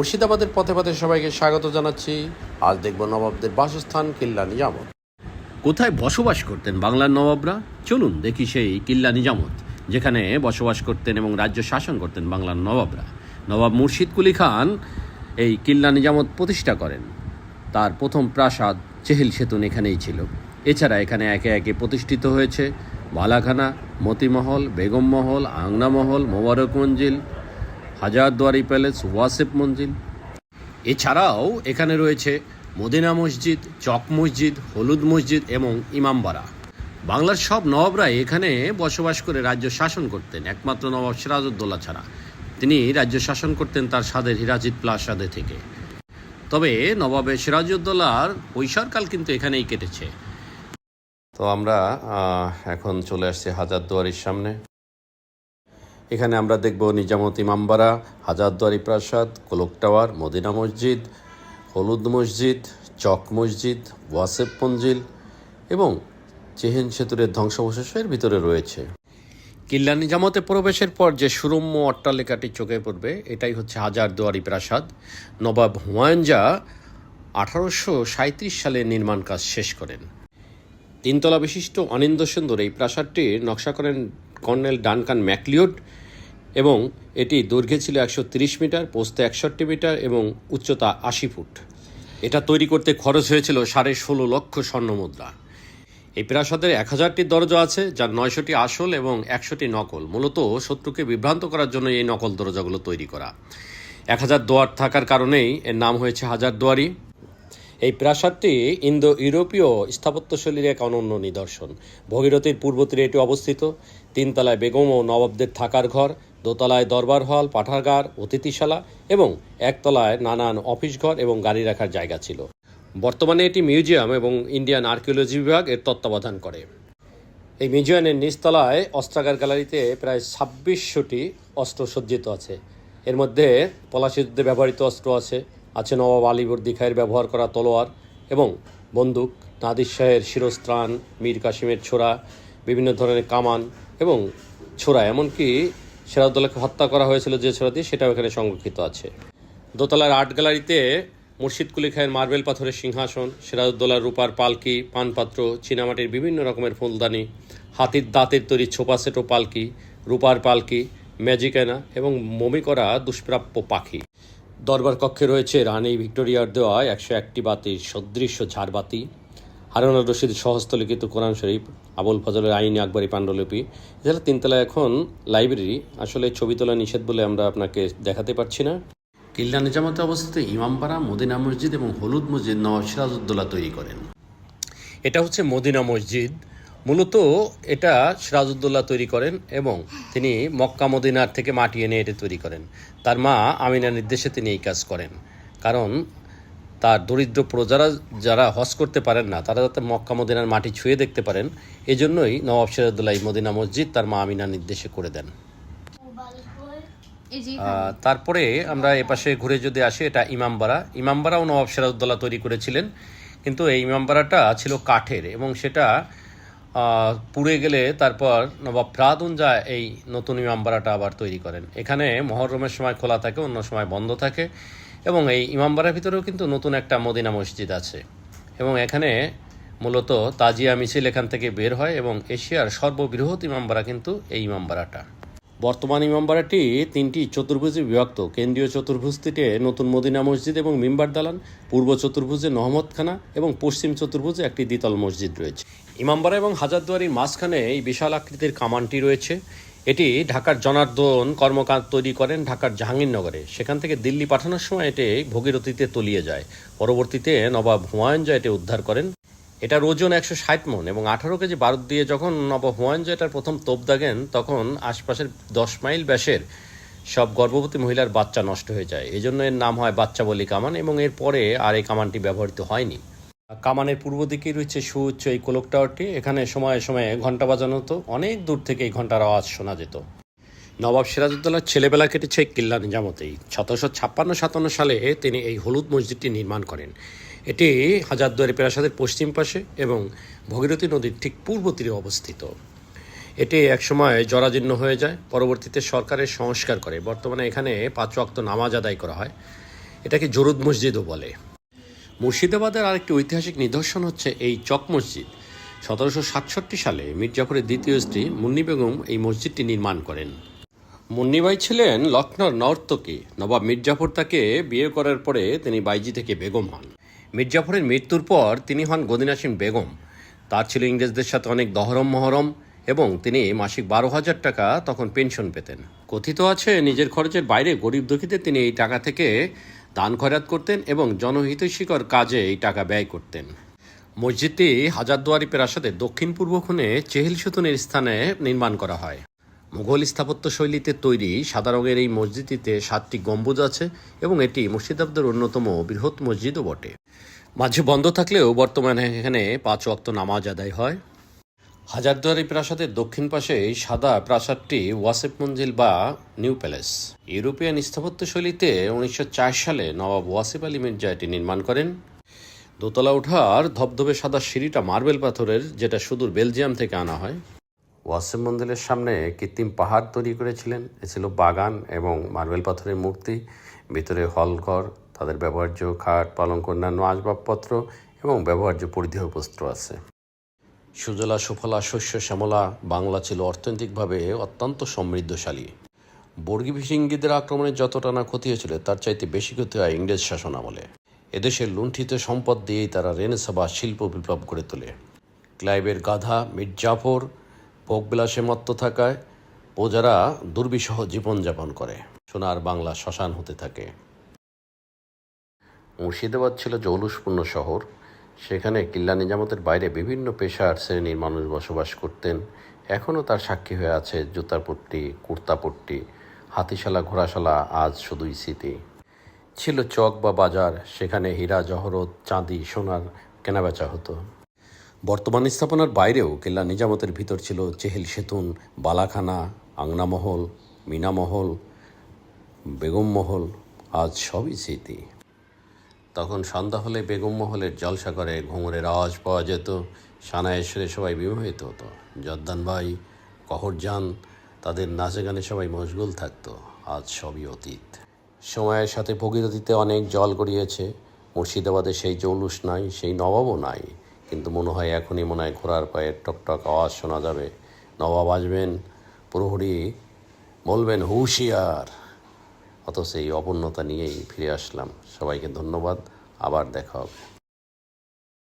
মুর্শিদাবাদের পথে পথে সবাইকে স্বাগত জানাচ্ছি। আজ দেখব নবাবদের বাসস্থান কিল্লা নিজামত। কোথায় বসবাস করতেন বাংলার নবাবরা? চলুন দেখি সেই কিল্লা নিজামত, যেখানে বসবাস করতেন এবং রাজ্য শাসন করতেন বাংলার নবাবরা। নবাব মুর্শিদ কুলি খান এই কিল্লা নিজামত প্রতিষ্ঠা করেন। তার প্রথম প্রাসাদ চেহেল সেতুন এখানেই ছিল। এছাড়া এখানে একে একে প্রতিষ্ঠিত হয়েছে বালাখানা, মতিমহল, বেগম মহল, আংনা মহল, মোবারক মঞ্জিল, হাজারদুয়ারি প্যালেস, ওয়াসেফ মঞ্জিল। এছাড়াও এখানে রয়েছে মদিনা মসজিদ, চক মসজিদ, হলুদ মসজিদ এবং ইমামবাড়া। বাংলার সব নবাবরাই এখানে বসবাস করে রাজ্য শাসন করতেন, একমাত্র নবাব সিরাজউদ্দৌলা ছাড়া। তিনি রাজ্য শাসন করতেন তার স্বাদের হিরাজিত প্রাসাদে থেকে। তবে নবাবে সিরাজউদ্দৌলার কৈশোরকাল কিন্তু এখানেই কেটেছে। তো আমরা এখন চলে আসছি হাজারদুয়ারির সামনে। এখানে আমরা দেখব নিজামত ইমামবাড়া, হাজারদুয়ারি প্রাসাদ, কোলক টাওয়ার, মদিনা মসজিদ, হলুদ মসজিদ, চক মসজিদ, ওয়াসেফ মঞ্জিল এবং চেহেল সেতুরের ধ্বংসাবশেষের ভিতরে রয়েছে। কিল্লা নিজামতে প্রবেশের পর যে সুরম্য অট্টালিকাটি চোখে পড়বে এটাই হচ্ছে হাজারদুয়ারি প্রাসাদ। নবাব হুমায়ুন শাহ 1837 সালে নির্মাণ কাজ শেষ করেন। 3 তলা বিশিষ্ট অনিন্দ্য সুন্দর এই প্রাসাদটির নকশা করেন কর্নেল ডানকান ম্যাকলিওড এবং এটি দৈর্ঘ্যে ছিল 130 মিটার, প্রস্থে 61 মিটার এবং উচ্চতা 80 ফুট। এটা তৈরি করতে খরচ হয়েছিল 16.5 লক্ষ স্বর্ণমুদ্রা। এই প্রাসাদের 1000টি দরজা আছে, যার 900টি আসল এবং 100টি নকল। মূলত শত্রুকে বিভ্রান্ত করার জন্য এই নকল দরজাগুলো তৈরি করা। 1000 দুয়ার থাকার কারণেই এর নাম হয়েছে হাজারদুয়ারি। এই প্রাসাদটি ইন্দো ইউরোপীয় স্থাপত্যশৈলীর এক অনন্য নিদর্শন। ভগীরথীর পূর্ব তীরে এটি অবস্থিত। 3 তলায় বেগম ও নবাবদের থাকার ঘর, 2 তলায় দরবার হল, পাঠাগার, অতিথিশালা এবং 1 তলায় নানান অফিস ঘর এবং গাড়ি রাখার জায়গা ছিল। বর্তমানে এটি মিউজিয়াম এবং ইন্ডিয়ান আর্কিওলজি বিভাগ এর তত্ত্বাবধান করে। এই মিউজিয়ামের নিচতলায় অস্ত্রাগার গ্যালারিতে প্রায় 2600টি অস্ত্র সজ্জিত আছে। এর মধ্যে পলাশি যুদ্ধে ব্যবহৃত অস্ত্র আছে নবাব আলীবর্দী খাঁয়ের ব্যবহার করা তলোয়ার এবং বন্দুক, নাদির শাহের শিরস্ত্রাণ, মীর কাসিমের ছোরা, বিভিন্ন ধরনের কামান এবং ছোরা, এমনকি সিরাজউদ্দৌলাকে হত্যা করা হয়েছিল যে ছোরা দিয়ে, সেটাও এখানে সংরক্ষিত আছে। দোতলার আর্ট গ্যালারিতে মুর্শিদ কুলি খাঁয়ের মার্বেল পাথরের সিংহাসন, সিরাজউদ্দৌলার রূপার পালকি, পানপাত্র, চীনামাটির বিভিন্ন রকমের ফুলদানি, হাতির দাঁতের তৈরি ছোপা সেটো পালকি, রূপার পালকি, ম্যাজিকানা এবং মমি করা দুষ্প্রাপ্য পাখি। দরবার কক্ষে রয়েছে রানী ভিক্টোরিয়ার দেওয়া 101টি বাতির সদৃশ্য ঝাড়বাতি, হারুন আর রশিদ সহস্তলিখিত কোরআন শরীফ, আবুল ফজলের আইনি আকবরী পাণ্ডুলিপি। এছাড়া 3 তলায় এখন লাইব্রেরি। আসলে ছবি তোলা নিষেধ বলে আমরা আপনাকে দেখাতে পারছি না। কিল্লা নিজামতে অবস্থিত ইমামবাড়া, মদিনা মসজিদ এবং হলুদ মসজিদ নবাব সিরাজউদ্দৌলা তৈরি করেন। এটা হচ্ছে মদিনা মসজিদ। মূলত এটা সিরাজউদ্দৌলা তৈরি করেন এবং তিনি মক্কা মদিনার থেকে মাটি এনে এটা তৈরি করেন। তার মা আমিনার নির্দেশে তিনি এই কাজ করেন, কারণ তার দরিদ্র প্রজারা যারা হজ করতে পারেন না, তারা যাতে মক্কা মদিনার মাটি ছুঁয়ে দেখতে পারেন, এজন্যই নবাব সিরাজউদ্দৌলা এই মদিনা মসজিদ তার মা আমিনার নির্দেশে করে দেন। তারপরে আমরা এপাশে ঘুরে যদি আসি, এটা ইমামবাড়া। ইমামবাড়াও নবাব সিরাজউদ্দৌলা তৈরি করেছিলেন, কিন্তু এই ইমামবাড়াটা ছিল কাঠের এবং সেটা পুড়ে গেলে তারপর নবাব ফরাদুন শাহ এই নতুন ইমামবাড়াটা আবার তৈরি করেন। এখানে মহরমের সময় খোলা থাকে, অন্য সময় বন্ধ থাকে। এবং এই ইমামবাড়ার ভিতরেও কিন্তু নতুন একটা মদিনা মসজিদ আছে এবং এখানে মূলত তাজিয়া মিছিল এখান থেকে বের হয় এবং এশিয়ার সর্ববৃহৎ ইমামবাড়া কিন্তু এই ইমামবাড়াটা। বর্তমান ইমামবাড়াটি 3টি চতুর্ভুজে বিভক্ত। কেন্দ্রীয় চতুর্ভুজটিতে নতুন মদিনা মসজিদ এবং মিম্বার দালান, পূর্ব চতুর্ভুজে নহমতখানা এবং পশ্চিম চতুর্ভুজে একটি দ্বিতল মসজিদ রয়েছে। ইমামবাড়া এবং হাজারদুয়ারির মাঝখানে এই বিশাল আকৃতির কামানটি রয়েছে। এটি ঢাকার জনার্দন কর্মকার তৈরি করেন ঢাকার জাহাঙ্গীরনগরে। সেখান থেকে দিল্লি পাঠানোর সময় এটি ভগীরথীতে তলিয়ে যায়। পরবর্তীতে নবাব হুমায়ুন শাহ এটি উদ্ধার করেন। এটার ওজন 160 মণ এবং 18 কেজি বারুদ দিয়ে যখন নবাব হুমায়ুন শাহ এটার প্রথম তোপ দাগেন, তখন আশপাশের 10 মাইল ব্যাসের সব গর্ভবতী মহিলার বাচ্চা নষ্ট হয়ে যায়। এই জন্য এর নাম হয় বাচ্চা বলি কামান এবং এরপরে আর এই কামানটি ব্যবহৃত হয়নি। কামানের পূর্ব দিকে রয়েছে সুউচ্চ এই কোলক টাওয়ারটি। এখানে সময়ে সময়ে ঘণ্টা বাজানো হতো, অনেক দূর থেকে এই ঘণ্টার আওয়াজ শোনা যেত। নবাব সিরাজউদ্দৌলার ছেলেবেলা কেটেছে কিল্লা নিজামতেই। 1756-57 সালে তিনি এই হলুদ মসজিদটি নির্মাণ করেন। এটি হাজারদুয়ারি প্রাসাদের পশ্চিম পাশে এবং ভগীরথী নদীর ঠিক পূর্ব তীরে অবস্থিত। এটি একসময় জরাজীর্ণ হয়ে যায়, পরবর্তীতে সরকারের সংস্কার করে। বর্তমানে এখানে 5 ওয়াক্ত নামাজ আদায় করা হয়। এটাকে জরুদ মসজিদও বলে। মুর্শিদাবাদের আরেকটি ঐতিহাসিক নিদর্শন হচ্ছে এই চক মসজিদ। 1767 সালে মীর জাফরের দ্বিতীয় স্ত্রী মুন্নি বেগম এই মসজিদটি নির্মাণ করেন। মুন্নিবাই ছিলেন লখনৌর নর্তকী। নবাব মীর জাফর তাকে বিয়ে করার পরে তিনি বাইজি থেকে বেগম হন। মীর জাফরের মৃত্যুর পর তিনি হন গদিনাসিম বেগম। তার ছিল ইংরেজদের সাথে অনেক দহরম মহরম এবং তিনি মাসিক 12,000 টাকা তখন পেনশন পেতেন। কথিত আছে নিজের খরচের বাইরে গরিব দুঃখীদের তিনি এই টাকা থেকে দান খয়রাত করতেন এবং জনহিতৈষীকর কাজে এই টাকা ব্যয় করতেন। মসজিদটি হাজারদুয়ারি প্রাসাদের দক্ষিণ পূর্ব কোণে চেহিল সুতুনের স্থানে নির্মাণ করা হয়। মুঘল স্থাপত্য শৈলীতে তৈরি সাদা রঙের এই মসজিদটিতে 7টি গম্বুজ আছে এবং এটি মুর্শিদাবাদের অন্যতম বৃহৎ মসজিদও বটে। মাঝে বন্ধ থাকলেও বর্তমানে এখানে 5 ওয়াক্ত নামাজ আদায় হয়। হাজারদুয়ারি প্রাসাদের দক্ষিণ পাশে এই সাদা প্রাসাদটি ওয়াসেফ মঞ্জিল বা নিউ প্যালেস। ইউরোপিয়ান স্থাপত্য শৈলীতে 1904 সালে নবাব ওয়াসিফ আলী মির্জা এটি নির্মাণ করেন। দোতলা ওঠার ধবধবে সাদা সিঁড়িটা মার্বেল পাথরের, যেটা সুদূর বেলজিয়াম থেকে আনা হয়। ওয়াসেফ মন্দিরের সামনে কৃত্রিম পাহাড় তৈরি করেছিলেন। এ ছিল বাগান এবং মার্বেল পাথরের মূর্তি। ভিতরে হলঘর, তাদের ব্যবহার্য খাট, পালঙ্ক, অন্যান্য আসবাবপত্র এবং ব্যবহার্য পরিধেয় বস্ত্র আছে। সুজলা সুফলা শস্য শ্যামলা বাংলা ছিল অর্থনৈতিকভাবে অত্যন্ত সমৃদ্ধশালী। বর্গী ভিসিঙ্গিদের আক্রমণে যতটা না ক্ষতি হয়েছিল তার চাইতে বেশি ক্ষতি হয় ইংরেজ শাসন আমলে। এদেশের লুণ্ঠিত সম্পদ দিয়েই তারা রেনেসাঁ বা শিল্প বিপ্লব গড়ে তোলে। ক্লাইভের গাধা মীর জাফর ভোগবিলাসে মত্ত থাকায় প্রজারা দুর্বিষহ জীবনযাপন করে। সোনার বাংলা শ্মশান হতে থাকে। মুর্শিদাবাদ ছিল জৌলুসপূর্ণ শহর। সেখানে কিল্লা নিজামতের বাইরে বিভিন্ন পেশার শ্রেণীর মানুষ বসবাস করতেন। এখনও তার সাক্ষী হয়ে আছে জুতার পট্টি, কুর্তা পট্টি, হাতিশালা, ঘোড়াশালা আজ শুধুই স্মৃতি। ছিল চক বা বাজার, সেখানে হীরা জহরত, চাঁদি, সোনার কেনাবেচা হতো। বর্তমান স্থাপনার বাইরেও কিল্লা নিজামতের ভিতর ছিল চেহেল সেতুন, বালাখানা, আংনামহল, মিনামহল, বেগম মহল, আজ সবই স্মৃতি। তখন সন্ধ্যা হলে বেগম মহলের জলসা করে ঘুঙুরের আওয়াজ পাওয়া যেত। সানায় সুরে সবাই বিমোহিত হতো। জর্দান ভাই, কহরজান, তাদের নাচে গানে সবাই মশগুল থাকতো। আজ সবই অতীত। সময়ের সাথে ভগীরথীতে অনেক জল গড়িয়েছে। মুর্শিদাবাদে সেই জৌলুস নাই, সেই নবাবও নাই। কিন্তু মনে হয় এখনই ঘোড়ার পায়ের টকটক আওয়াজ শোনা যাবে। নবাব আসবেন, প্রহরী বলবেন হুঁশিয়ার। অথচ এই অপূর্ণতা নিয়েই ফিরে আসলাম। সবাইকে ধন্যবাদ। আবার দেখা হবে।